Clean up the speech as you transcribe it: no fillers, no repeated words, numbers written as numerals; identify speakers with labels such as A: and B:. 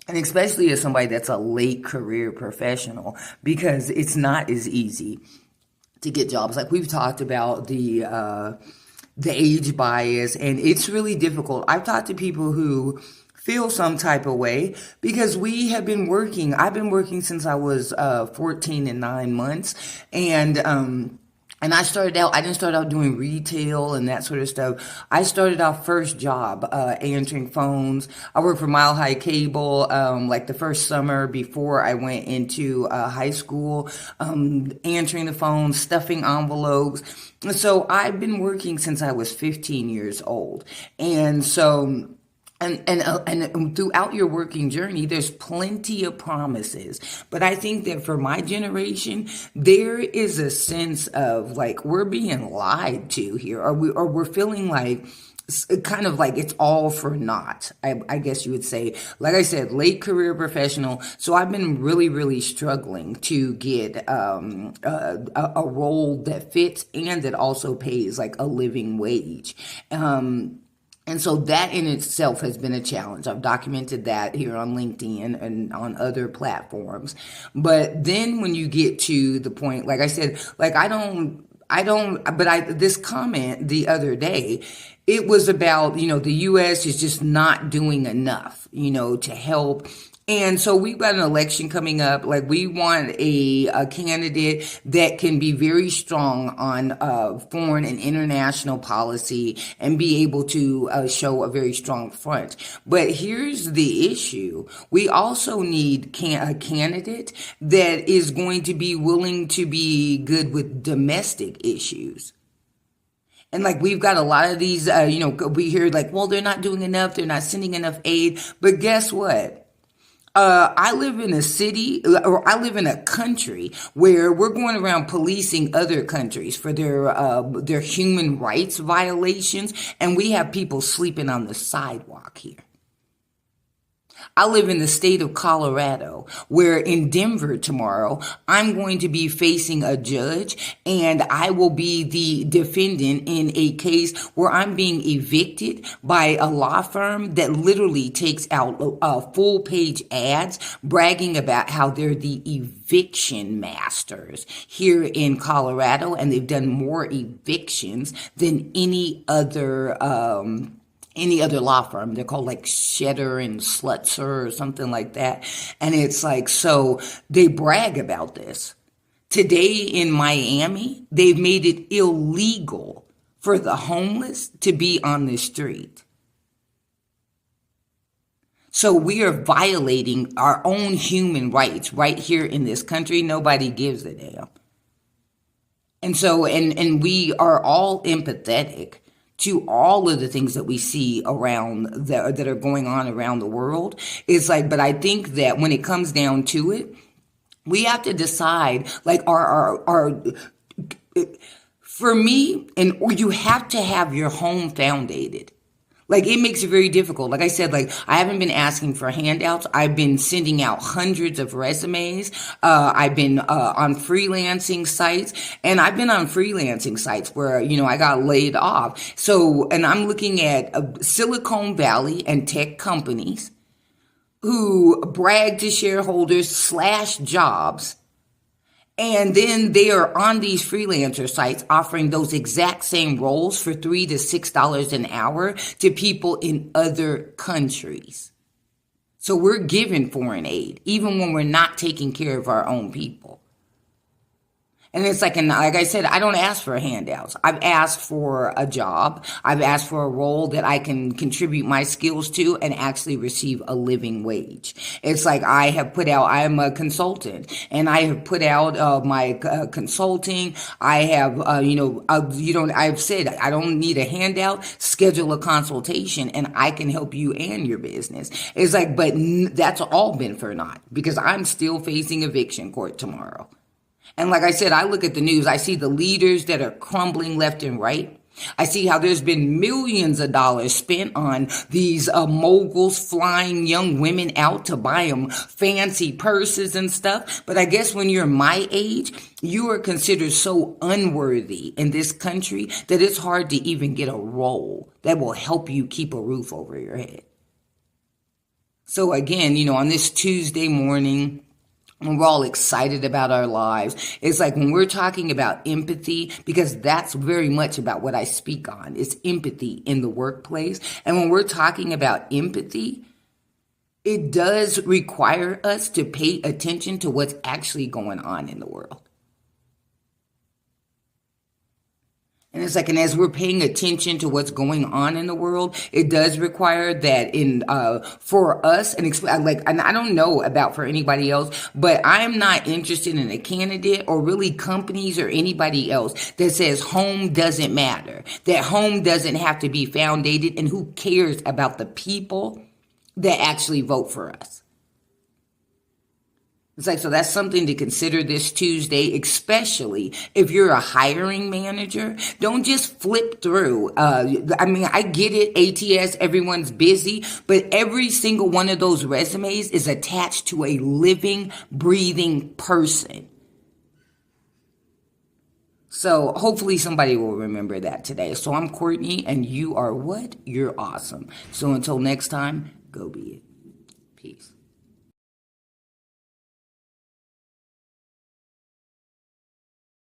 A: And especially as somebody that's a late career professional, because it's not as easy to get jobs. Like we've talked about the age bias, and it's really difficult. I've talked to people who feel some type of way because we have been working. I've been working since I was 14 and 9 months, and I started out, I didn't start out doing retail and that sort of stuff. I started off first job, answering phones. I worked for Mile High Cable, like the first summer before I went into high school, answering the phone, stuffing envelopes. So I've been working since I was 15 years old. And so and throughout your working journey, there's plenty of promises. But I think that for my generation, there is a sense of like we're being lied to here, or we're feeling like kind of like it's all for naught. I guess you would say. Like I said, late career professional. So I've been really, really struggling to get a role that fits and that also pays like a living wage. And so that in itself has been a challenge. I've documented that here on LinkedIn and on other platforms. But then when you get to the point, like I said, like this comment the other day, it was about, the U.S. is just not doing enough, to help. And so we've got an election coming up. Like we want a candidate that can be very strong on foreign and international policy and be able to show a very strong front. But here's the issue. We also need a candidate that is going to be willing to be good with domestic issues. And like we've got a lot of these, we hear like, well, they're not doing enough. They're not sending enough aid. But guess what? I live in a city, or I live in a country where we're going around policing other countries for their human rights violations, and we have people sleeping on the sidewalk here. I live in the state of Colorado, where in Denver tomorrow, I'm going to be facing a judge and I will be the defendant in a case where I'm being evicted by a law firm that literally takes out full page ads bragging about how they're the eviction masters here in Colorado, and they've done more evictions than any other law firm. They're called like Shedder and Slutzer or something like that. And it's like, so they brag about this. Today in Miami, they've made it illegal for the homeless to be on the street. So we are violating our own human rights right here in this country. Nobody gives a damn. And so, and we are all empathetic to all of the things that we see around that are going on around the world. It's like, but I think that when it comes down to it, we have to decide, like, for me, and or you have to have your home founded. Like, it makes it very difficult. Like I said, like, I haven't been asking for handouts. I've been sending out hundreds of resumes. I've been on freelancing sites. And I've been on freelancing sites where, I got laid off. So, and I'm looking at Silicon Valley and tech companies who brag to shareholders slash jobs. And then they are on these freelancer sites offering those exact same roles for $3 to $6 an hour to people in other countries. So we're giving foreign aid, even when we're not taking care of our own people. And it's like, and like I said, I don't ask for handouts. I've asked for a job. I've asked for a role that I can contribute my skills to and actually receive a living wage. It's like I am a consultant, and I have put out my consulting. I have, I've said I don't need a handout. Schedule a consultation, and I can help you and your business. It's like, but that's all been for naught because I'm still facing eviction court tomorrow. And like I said, I look at the news, I see the leaders that are crumbling left and right. I see how there's been millions of dollars spent on these moguls flying young women out to buy them fancy purses and stuff. But I guess when you're my age, you are considered so unworthy in this country that it's hard to even get a role that will help you keep a roof over your head. So again, on this Tuesday morning, when we're all excited about our lives, it's like when we're talking about empathy, because that's very much about what I speak on, is empathy in the workplace. And when we're talking about empathy, it does require us to pay attention to what's actually going on in the world. And it's like, and as we're paying attention to what's going on in the world, it does require that for us, and I don't know about for anybody else, but I'm not interested in a candidate or really companies or anybody else that says home doesn't matter, that home doesn't have to be founded, and who cares about the people that actually vote for us. It's like, so that's something to consider this Tuesday, especially if you're a hiring manager. Don't just flip through. I get it, ATS, everyone's busy, but every single one of those resumes is attached to a living, breathing person. So hopefully somebody will remember that today. So I'm Courtney, and you are what? You're awesome. So until next time, go be it. Peace.